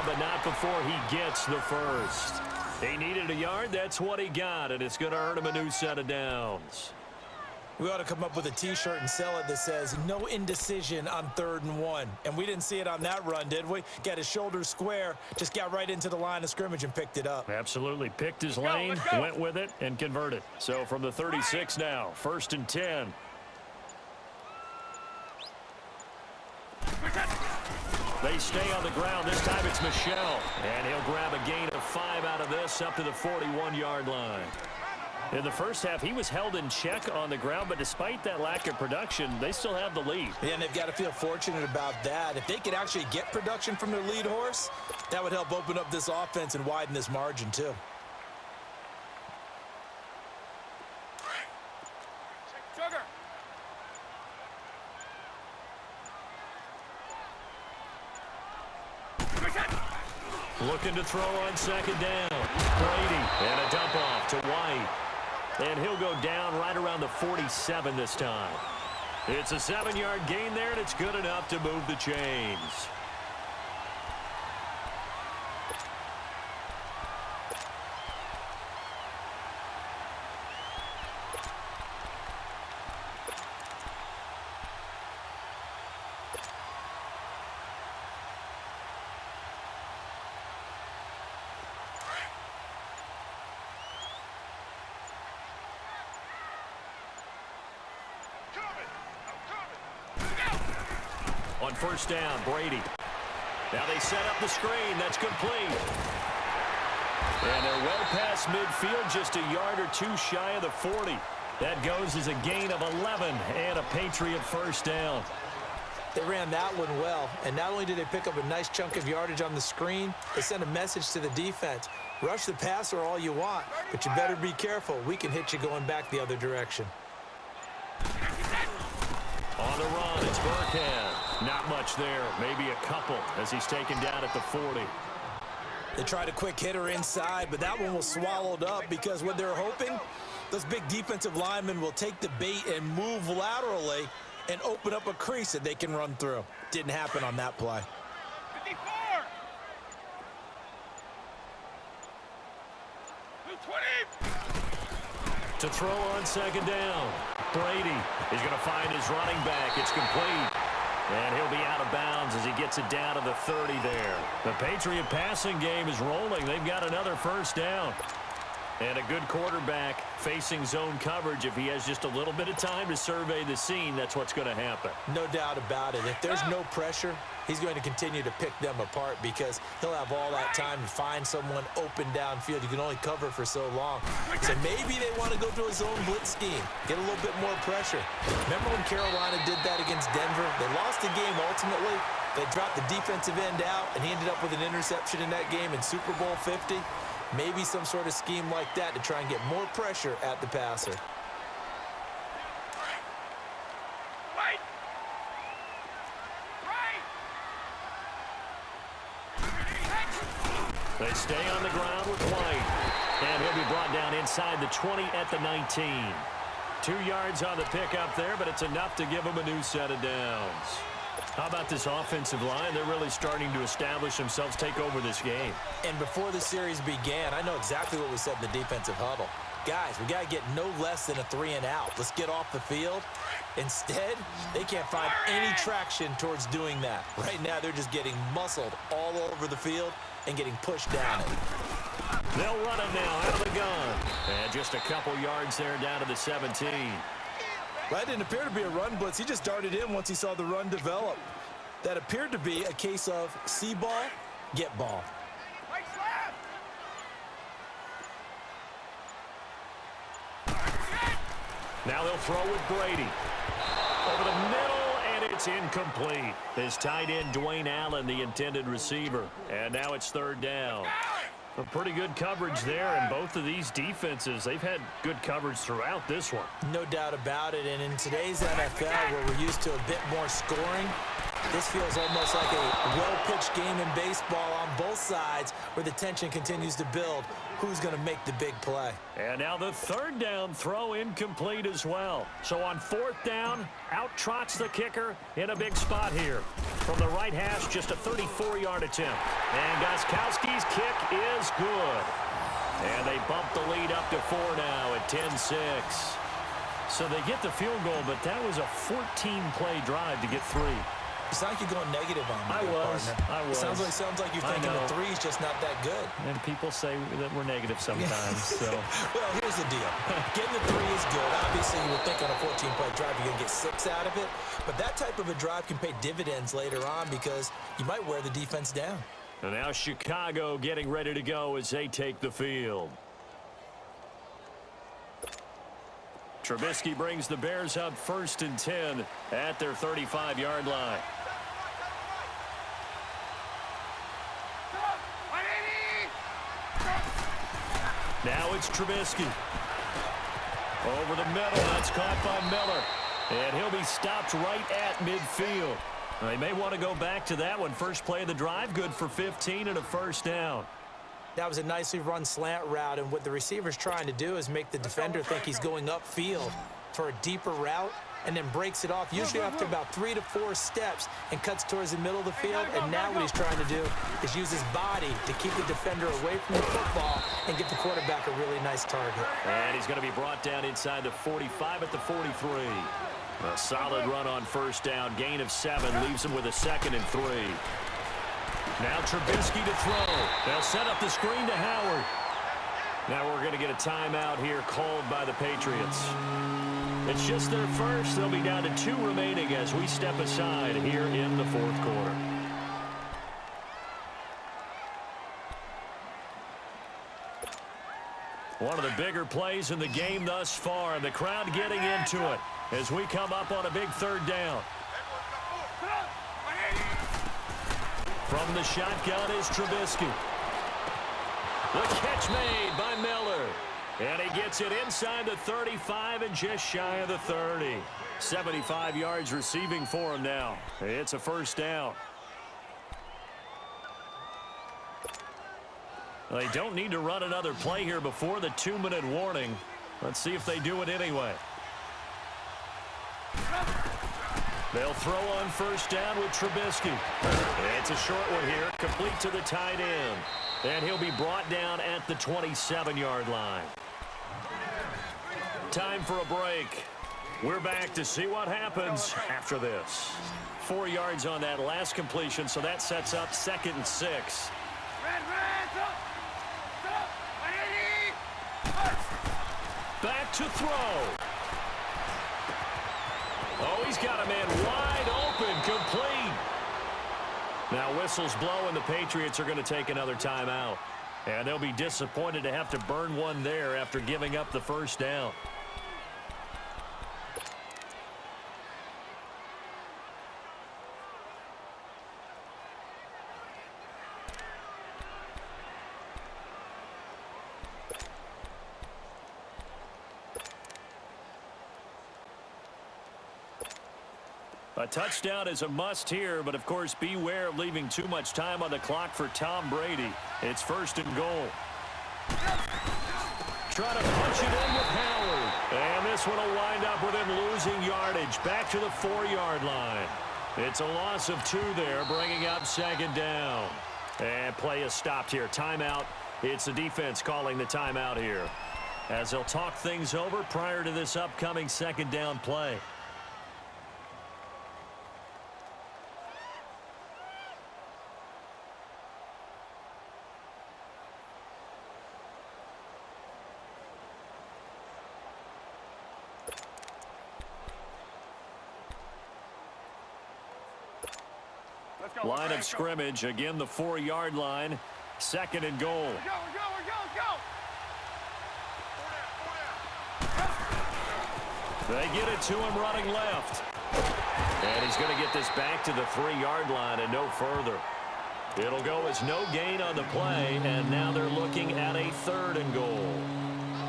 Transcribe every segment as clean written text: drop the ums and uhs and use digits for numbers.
but not before he gets the first. He needed a yard. That's what he got, and it's going to earn him a new set of downs. We ought to come up with a T-shirt and sell it that says, no indecision on 3rd and 1. And we didn't see it on that run, did we? Got his shoulders square, just got right into the line of scrimmage and picked it up. Absolutely. Picked his lane, went with it, and converted. So from the 36 now, 1st and 10. They stay on the ground. This time it's Michel. And he'll grab a gain of 5 out of this up to the 41-yard line. In the first half, he was held in check on the ground, but despite that lack of production, they still have the lead. Yeah, and they've got to feel fortunate about that. If they could actually get production from their lead horse, that would help open up this offense and widen this margin too. Looking to throw on 2nd down. Brady and a dump off to White. And he'll go down right around the 47 this time. It's a 7-yard gain there, and it's good enough to move the chains. On 1st down, Brady. Now they set up the screen. That's complete. And they're well past midfield, just a yard or two shy of the 40. That goes as a gain of 11 and a Patriot 1st down. They ran that one well, and not only did they pick up a nice chunk of yardage on the screen, they sent a message to the defense. Rush the passer all you want, but you better be careful. We can hit you going back the other direction. On the run, it's Burkhead. Not much there, maybe a couple as he's taken down at the 40. They tried a quick hitter inside, but that one was swallowed up because what they're hoping, those big defensive linemen will take the bait and move laterally and open up a crease that they can run through. Didn't happen on that play. 54. 220. To throw on 2nd down. Brady is going to find his running back. It's complete. And he'll be out of bounds as he gets it down to the 30 there. The Patriot passing game is rolling. They've got another 1st down. And a good quarterback facing zone coverage. If he has just a little bit of time to survey the scene, that's what's going to happen. No doubt about it. If there's no pressure, he's going to continue to pick them apart because he'll have all that time to find someone open downfield. You can only cover for so long. So maybe they want to go to a zone blitz scheme, get a little bit more pressure. Remember when Carolina did that against Denver? They lost the game ultimately. They dropped the defensive end out, and he ended up with an interception in that game in Super Bowl 50. Maybe some sort of scheme like that to try and get more pressure at the passer. They stay on the ground with White. And he'll be brought down inside the 20 at the 19. 2 yards on the pickup there, but it's enough to give him a new set of downs. How about this offensive line? They're really starting to establish themselves, take over this game. And before the series began, I know exactly what was said in the defensive huddle. Guys, we got to get no less than a 3-and-out. Let's get off the field. Instead, they can't find any traction towards doing that. Right now, they're just getting muscled all over the field and getting pushed down it. They'll run it now out of the gun. And just a couple yards there down to the 17. Well, that didn't appear to be a run blitz. He just darted in once he saw the run develop. That appeared to be a case of see ball, get ball. Now they'll throw with Brady. Over the middle, and it's incomplete. His tight end, Dwayne Allen, the intended receiver. And now it's 3rd down. A pretty good coverage there, and both of these defenses, they've had good coverage throughout this one. No doubt about it, and in today's NFL, where we're used to a bit more scoring, This feels almost like a well-pitched game in baseball on both sides where the tension continues to build. Who's going to make the big play? And now the third down throw incomplete as well. So on fourth down, out trots the kicker in a big spot here. From the right hash, just a 34-yard attempt. And Gostkowski's kick is good. And they bump the lead up to 4 now at 10-6. So they get the field goal, but that was a 14-play drive to get 3. It's like you're going negative on me, I was. Sounds like you're thinking the 3's just not that good. And people say that we're negative sometimes. So. Well, here's the deal. Getting the 3 is good. Obviously, you would think on a 14-play drive you're going to get 6 out of it. But that type of a drive can pay dividends later on because you might wear the defense down. And now Chicago getting ready to go as they take the field. Trubisky brings the Bears up 1st and 10 at their 35-yard line. Now it's Trubisky. Over the middle. That's caught by Miller. And he'll be stopped right at midfield. They may want to go back to that one. First play of the drive, good for 15 and a first down. That was a nicely run slant route, and what the receiver's trying to do is make the defender think he's going upfield for a deeper route and then breaks it off, usually after about 3 to 4 steps, and cuts towards the middle of the field. And now what he's trying to do is use his body to keep the defender away from the football and get the quarterback a really nice target. And he's going to be brought down inside the 45 at the 43. A solid run on first down. Gain of 7 leaves him with a 2nd and 3. Now Trubisky to throw. They'll set up the screen to Howard. Now we're going to get a timeout here called by the Patriots. It's just their first. They'll be down to 2 remaining as we step aside here in the 4th quarter. One of the bigger plays in the game thus far, and the crowd getting into it as we come up on a big 3rd down. From the shotgun is Trubisky. The catch made by Miller. And he gets it inside the 35 and just shy of the 30. 75 yards receiving for him now. It's a first down. They don't need to run another play here before the 2-minute warning. Let's see if they do it anyway. They'll throw on first down with Trubisky. It's a short one here, complete to the tight end. And he'll be brought down at the 27-yard line. Time for a break. We're back to see what happens after this. 4 yards on that last completion, so that sets up 2nd and 6. Back to throw. Oh, he's got a man wide open, complete. Now whistles blow, and the Patriots are going to take another timeout. And they'll be disappointed to have to burn one there after giving up the first down. A touchdown is a must here, but of course beware of leaving too much time on the clock for Tom Brady. It's 1st and goal. Try to punch it in with Howard. And this one will wind up with him losing yardage back to the 4-yard line. It's a loss of 2 there, bringing up 2nd down. And play is stopped here. Timeout. It's the defense calling the timeout here, as they'll talk things over prior to this upcoming 2nd down play. Line of scrimmage, again the 4-yard line, 2nd and goal. They get it to him running left. And he's going to get this back to the 3-yard line and no further. It'll go as no gain on the play, and now they're looking at a 3rd and goal.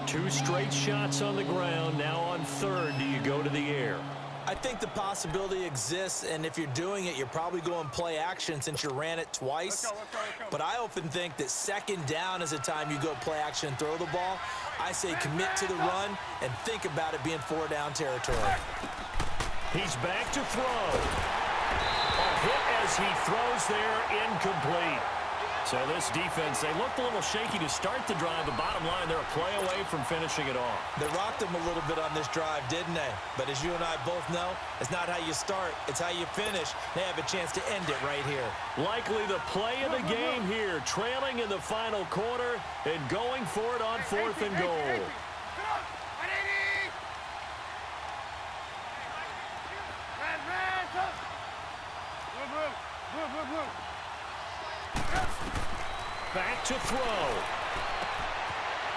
2 straight shots on the ground. Now on 3rd, do you go to the air? I think the possibility exists, and if you're doing it, you're probably going play action since you ran it twice. Let's go. But I often think that second down is the time you go play action and throw the ball. I say commit to the run and think about it being 4-down territory. He's back to throw. A hit as he throws there, incomplete. So this defense, they looked a little shaky to start the drive. The bottom line, they're a play away from finishing it off. They rocked them a little bit on this drive, didn't they? But as you and I both know, it's not how you start, it's how you finish. They have a chance to end it right here. Likely the play of the game here, trailing in the final quarter and going for it on 4th and goal. Back to throw.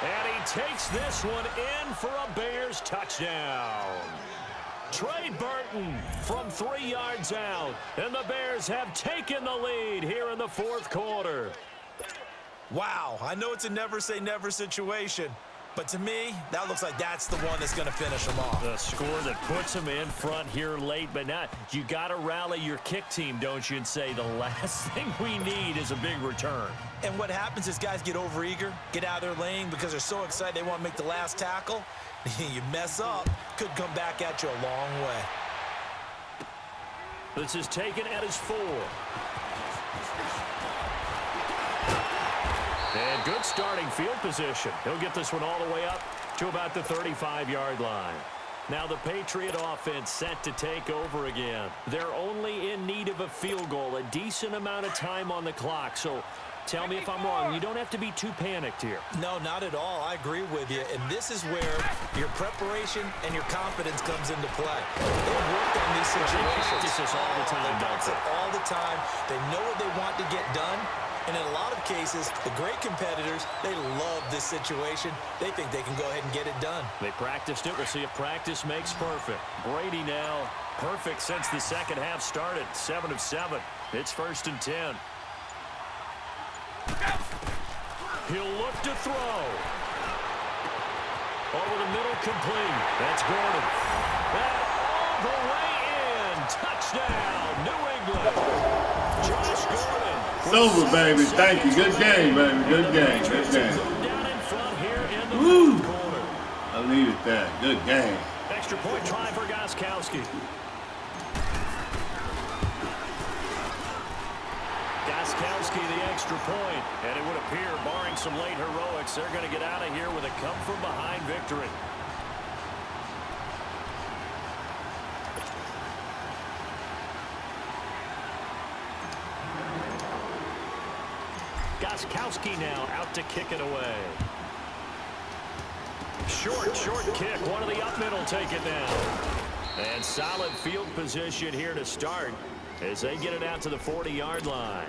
And he takes this one in for a Bears touchdown. Trey Burton from 3 yards out. And the Bears have taken the lead here in the 4th quarter. Wow, I know it's a never-say-never situation, but to me, that looks like that's the one that's going to finish them off. The score that puts them in front here late, but not. You got to rally your kick team, don't you, and say the last thing we need is a big return. And what happens is guys get overeager, get out of their lane because they're so excited they want to make the last tackle. You mess up, could come back at you a long way. This is taken at his 4. And good starting field position. He'll get this one all the way up to about the 35-yard line. Now the Patriot offense set to take over again. They're only in need of a field goal, a decent amount of time on the clock. So tell me if I'm wrong. You don't have to be too panicked here. No, not at all. I agree with you. And this is where your preparation and your confidence comes into play. They work on these situations. They practice this all the time, don't they? All the time. They know what they want to get done. And in a lot of cases, the great competitors, they love this situation. They think they can go ahead and get it done. They practiced it. We'll see if practice makes perfect. Brady now perfect since the second half started. 7 of 7. It's 1st and 10. He'll look to throw. Over the middle, complete. That's Gordon. That all the way in. Touchdown, New England. Josh Gordon. It's over, baby. Thank you. Good game, baby. Good game. Good game. Down in front here in the Woo! fourth quarter. I'll leave it there. Good game. Extra point try for Gostkowski. Gostkowski the extra point. And it would appear, barring some late heroics, they're going to get out of here with a come-from-behind victory. Gostkowski now out to kick it away. Short kick. One of the up middle take it down. And solid field position here to start as they get it out to the 40-yard line.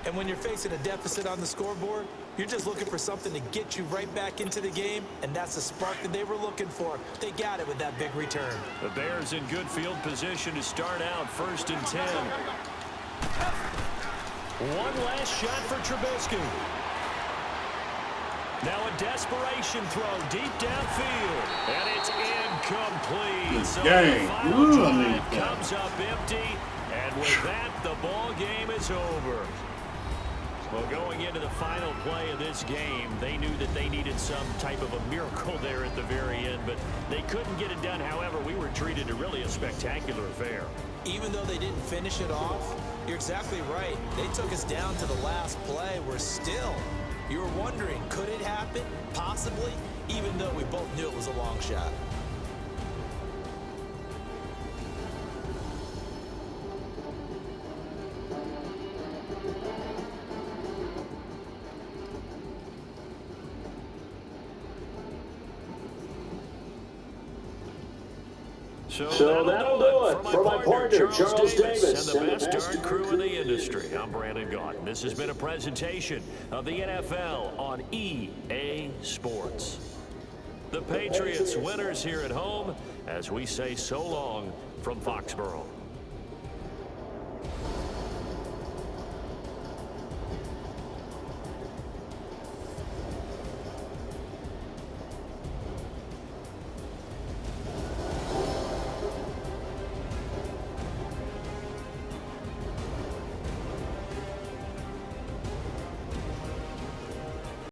And when you're facing a deficit on the scoreboard, you're just looking for something to get you right back into the game, and that's the spark that they were looking for. They got it with that big return. The Bears in good field position to start out, 1st and 10. One last shot for Trubisky. Now a desperation throw deep downfield. And it's incomplete. So the final drive comes up empty. And with that, the ball game is over. Well, going into the final play of this game, they knew that they needed some type of a miracle there at the very end, but they couldn't get it done. However, we were treated to really a spectacular affair. Even though they didn't finish it off, you're exactly right. They took us down to the last play. We're still, you were wondering, could it happen? Possibly, even though we both knew it was a long shot. So that'll do it for my partner, Charles Davis, and the best darn crew in the industry. I'm Brandon Gaudin. This has been a presentation of the NFL on EA Sports. The Patriots winners here at home as we say so long from Foxborough.